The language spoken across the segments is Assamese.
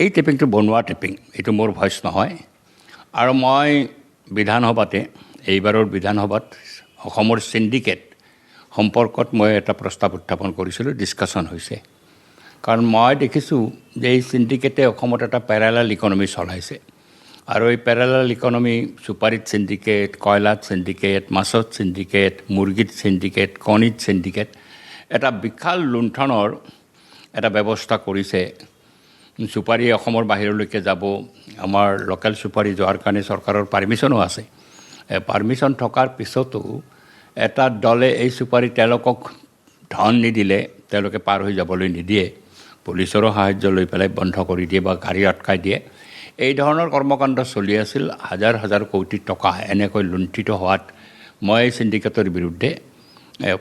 এই টেপিংটো বনোৱা টেপিং, এইটো মোৰ ভইচ নহয়। আৰু মই বিধানসভাতে এইবাৰৰ বিধানসভাত অসমৰ চিণ্ডিকেট সম্পৰ্কত মই এটা প্ৰস্তাৱ উত্থাপন কৰিছিলোঁ, ডিছকাশ্যন হৈছে। কাৰণ মই দেখিছোঁ যে এই চিণ্ডিকেটে অসমত এটা পেৰালেল ইকনমি চলাইছে। আৰু এই পেৰালেল ইকনমি চুপাৰীত চিণ্ডিকেট, কয়লাত চিণ্ডিকেট, মাছত চিণ্ডিকেট, মুৰ্গীত চিণ্ডিকেট, কণীত চিণ্ডিকেট, এটা বিশাল লুণ্ঠনৰ এটা ব্যৱস্থা কৰিছে। চুপাৰী অসমৰ বাহিৰলৈকে যাব, আমাৰ লোকেল চুপাৰী যোৱাৰ কাৰণে চৰকাৰৰ পাৰ্মিশ্যনো আছে। পাৰ্মিশ্যন থকাৰ পিছতো এটা দলে এই চুপাৰী তেওঁলোকক ধন নিদিলে তেওঁলোকে পাৰ হৈ যাবলৈ নিদিয়ে, পুলিচৰো সাহায্য লৈ পেলাই বন্ধ কৰি দিয়ে বা গাড়ী আটকাই দিয়ে। এই ধৰণৰ কৰ্মকাণ্ড চলি আছিল। হাজাৰ হাজাৰ কোটি টকা এনেকৈ লুণ্ঠিত হোৱাত মই এই চিণ্ডিকেটৰ বিৰুদ্ধে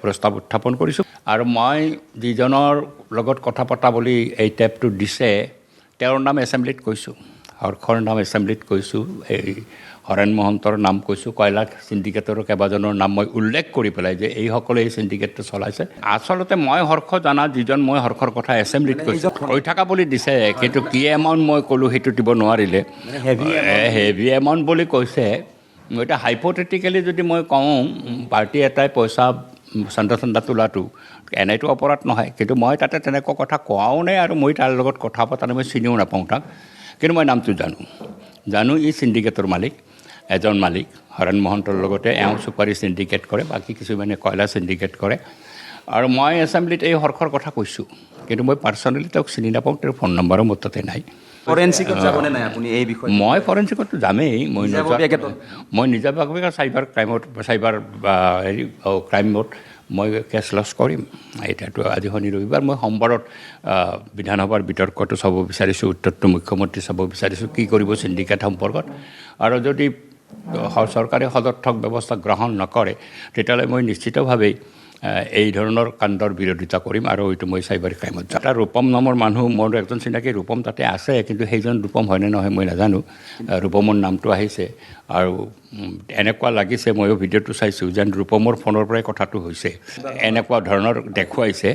প্ৰস্তাৱ উত্থাপন কৰিছোঁ। আৰু মই যিজনৰ লগত কথা পতা বুলি এই টেপটো দিছে তেওঁৰ নাম এছেম্বলিত কৈছোঁ, হৰ্ষৰ নাম এছেম্বলিত কৈছোঁ, এই হৰেণ মহন্তৰ নাম কৈছোঁ, কয়লা চিণ্ডিকেটৰ কেইবাজনৰ নাম মই উল্লেখ কৰি পেলাই যে এইসকলে এই চিণ্ডিকেটটো চলাইছে। আচলতে মই হৰ্ষ জানা যিজন, মই হৰ্ষৰ কথা এছেম্বলিত কৈছোঁ, কৈ থকা বুলি দিছে, কিন্তু কি এমাউণ্ট মই ক'লোঁ সেইটো দিব নোৱাৰিলে। হেভি এমাউণ্ট বুলি কৈছে। এতিয়া হাইপথেটিকেলি যদি মই কওঁ পাৰ্টি এটাই পইচা চান্দা তোলাটো এনেইতো অপৰাধ নহয়, কিন্তু মই তাতে তেনেকুৱা কথা কোৱাও নাই আৰু মই তাৰ লগত কথা পতা নাই, মই চিনিও নাপাওঁ তাক। কিন্তু মই নামটো জানো ই চিণ্ডিকেটৰ মালিক, এজন মালিক হৰেণ মহন্তৰ লগতে এওঁ চুপাৰী চিণ্ডিকেট কৰে, বাকী কিছুমানে কয়লা চিণ্ডিকেট কৰে। আৰু মই এছেম্বলিত এই হৰ্ষৰ কথা কৈছোঁ, কিন্তু মই পাৰ্চনেলি তেওঁক চিনি নাপাওঁ, তেওঁৰ ফোন নম্বৰো মোৰ তাতে নাই। ফৰেনচিকত যাবনে নাই আপুনি এই বিষয়ে? মই ফৰেনচিকততো যামেই, মই নিজাববীয়াকৈ চাইবাৰ ক্ৰাইমত মই কেছ লছ কৰিম। এতিয়াতো আজি শনি ৰবিবাৰ, মই সোমবাৰত বিধানসভাৰ বিতৰ্কটো চাব বিচাৰিছোঁ, উত্তৰটো মুখ্যমন্ত্ৰী চাব বিচাৰিছোঁ কি কৰিব চিণ্ডিকেট সম্পৰ্কত। আৰু যদি চৰকাৰে সদৰ্থক ব্যৱস্থা গ্ৰহণ নকৰে তেতিয়াহ'লে মই নিশ্চিতভাৱেই এই ধৰণৰ কাণ্ডৰ বিৰোধিতা কৰিম আৰু এইটো মই চাইবাৰ ক্ৰাইমত যাম। এটা ৰূপম নামৰ মানুহ, মোৰ একজন চিনাকি ৰূপম তাতে আছে, কিন্তু সেইজন ৰূপম হয়নে নহয় মই নাজানো। ৰূপমৰ নামটো আহিছে আৰু এনেকুৱা লাগিছে, ময়ো ভিডিঅ'টো চাইছোঁ যেন ৰূপমৰ ফোনৰ পৰাই কথাটো হৈছে, এনেকুৱা ধৰণৰ দেখুৱাইছে।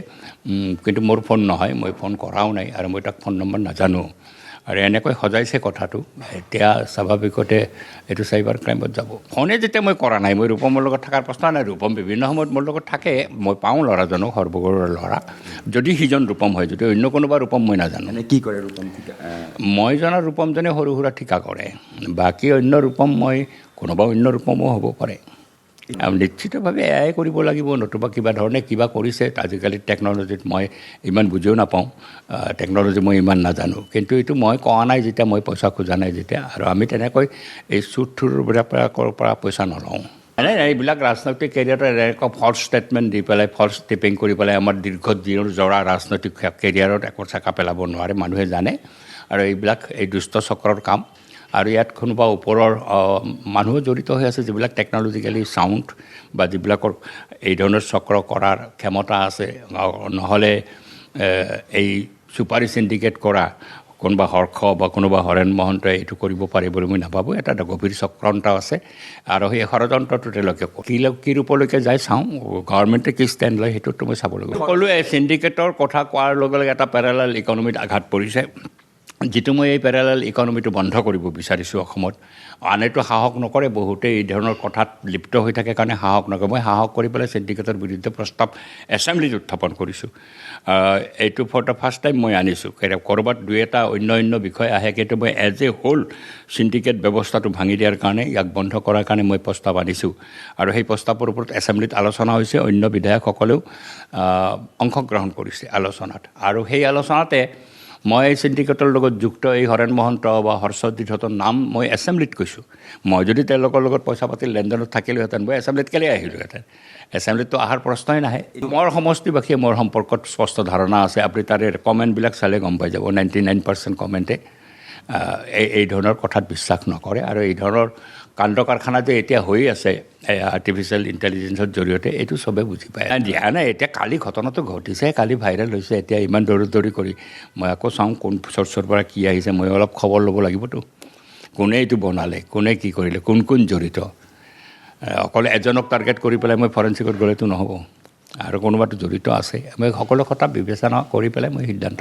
কিন্তু মোৰ ফোন নহয়, মই ফোন কৰাও নাই আৰু মই তাক ফোন নম্বৰ নাজানো। আৰু এনেকৈ সজাইছে কথাটো, এতিয়া স্বাভাৱিকতে এইটো চাইবাৰ ক্ৰাইমত যাব। ফোনে যেতিয়া মই কৰা নাই, মই ৰূপমৰ লগত থকাৰ প্ৰশ্ন নাই। ৰূপম বিভিন্ন সময়ত মোৰ লগত থাকে, মই পাওঁ ল'ৰাজনক, সৰ্বগৌৰৰ ল'ৰা। যদি সিজন ৰূপম হয়, যদি অন্য কোনোবা ৰূপম মই নাজানো। কি কৰে ৰূপম? মই জনা ৰূপমজনে সৰু সুৰা ঠিকা কৰে, বাকী অন্য ৰূপম মই কোনোবা অন্য ৰূপমো হ'ব পাৰে। নিশ্চিতভাৱে এয়াই কৰিব লাগিব, নতুবা কিবা ধৰণে কিবা কৰিছে। আজিকালি টেকন'লজিত মই ইমান বুজিও নাপাওঁ, টেকন'লজি মই ইমান নাজানো, কিন্তু এইটো মই কোৱা নাই যেতিয়া, মই পইচা খোজা নাই যেতিয়া। আৰু আমি তেনেকৈ এই চুট থুৰৰ পৰা পইচা নলওঁ। এইবিলাক ৰাজনৈতিক কেৰিয়াৰত এনেকুৱা ফল্ছ ষ্টেটমেণ্ট দি পেলাই, ফল্ছ টিপিং কৰি পেলাই আমাৰ দীৰ্ঘজোৰা ৰাজনৈতিক কেৰিয়াৰত একো চেকা পেলাব নোৱাৰে, মানুহে জানে। আৰু এইবিলাক এই দুষ্ট চক্ৰৰ কাম। আৰু ইয়াত কোনোবা ওপৰৰ মানুহো জড়িত হৈ আছে, যিবিলাক টেকন'লজিকেলি চাউণ্ড বা যিবিলাকৰ এই ধৰণৰ চক্ৰ কৰাৰ ক্ষমতা আছে। নহ'লে এই চুপাৰী চিণ্ডিকেট কৰা কোনোবা হৰ্ষ বা কোনোবা হৰেণ মহন্তই এইটো কৰিব পাৰে বুলি মই নাভাবোঁ। এটা গভীৰ চক্ৰান্ত আছে আৰু সেই ষড়যন্ত্ৰটো তেওঁলোকে কি ৰূপলৈকে যায় চাওঁ, গভৰ্ণমেণ্টে কি ষ্টেণ্ড লয় সেইটোতো মই চাব লাগিব। সকলোৱে চিণ্ডিকেটৰ কথা কোৱাৰ লগে লগে এটা পেৰালেল ইকনমিত আঘাত পৰিছে, যিটো মই এই পেৰালেল ইকনমিটো বন্ধ কৰিব বিচাৰিছোঁ অসমত। আনেতো সাহস নকৰে, বহুতেই এই ধৰণৰ কথাত লিপ্ত হৈ থাকে কাৰণে সাহস নকৰে। মই সাহস কৰি পেলাই চিণ্ডিকেটৰ বিৰুদ্ধে প্ৰস্তাৱ এছেম্বলিত উত্থাপন কৰিছোঁ। এইটো ফৰ দ্য ফাৰ্ষ্ট টাইম মই আনিছোঁ। ক'ৰবাত দুই এটা অন্য বিষয় আহে, কিন্তু মই এজ এ হোল চিণ্ডিকেট ব্যৱস্থাটো ভাঙি দিয়াৰ কাৰণে, ইয়াক বন্ধ কৰাৰ কাৰণে মই প্ৰস্তাৱ আনিছোঁ। আৰু সেই প্ৰস্তাৱৰ ওপৰত এছেম্বলিত আলোচনা হৈছে, অন্য বিধায়কসকলেও অংশগ্ৰহণ কৰিছে আলোচনাত। আৰু সেই আলোচনাতে মই এই চিণ্ডিকেটৰ লগত যুক্ত এই হৰেণ মহন্ত বা হৰ্ষজিৎহঁতৰ নাম মই এছেম্বলিত কৈছোঁ। মই যদি তেওঁলোকৰ লগত পইচা পাতিৰ লেনদেনত থাকিলোহেঁতেন, মই এছেম্বলিত কেলৈ আহিলোহেঁতেন? এছেম্বলিততো অহাৰ প্ৰশ্নই নাহে। মোৰ সমষ্টিবাসীয়ে মোৰ সম্পৰ্কত স্পষ্ট ধাৰণা আছে, আপুনি তাৰে কমেণ্টবিলাক চালে গম পাই যাব। 99% কমেণ্টে এই ধৰণৰ কথাত বিশ্বাস নকৰে। আৰু এই ধৰণৰ কাণ্ড কাৰখানা যে এতিয়া হৈ আছে আৰ্টিফিচিয়েল ইণ্টেলিজেঞ্চৰ জৰিয়তে, এইটো চবে বুজি পায়। দিয়া নাই, এতিয়া কালি ঘটনাটো ঘটিছে, কালি ভাইৰেল হৈছে, এতিয়া ইমান দৌৰি কৰি মই আকৌ চাওঁ কোন চ'ৰ্চৰ পৰা কি আহিছে। মই অলপ খবৰ ল'ব লাগিবতো, কোনে এইটো বনালে, কোনে কি কৰিলে, কোন জড়িত। অকল এজনক টাৰ্গেট কৰি পেলাই মই ফৰেনচিকত গ'লেতো নহ'ব, আৰু কোনোবাটো জড়িত আছে। মই সকলো কথা বিবেচনা কৰি পেলাই মই সিদ্ধান্ত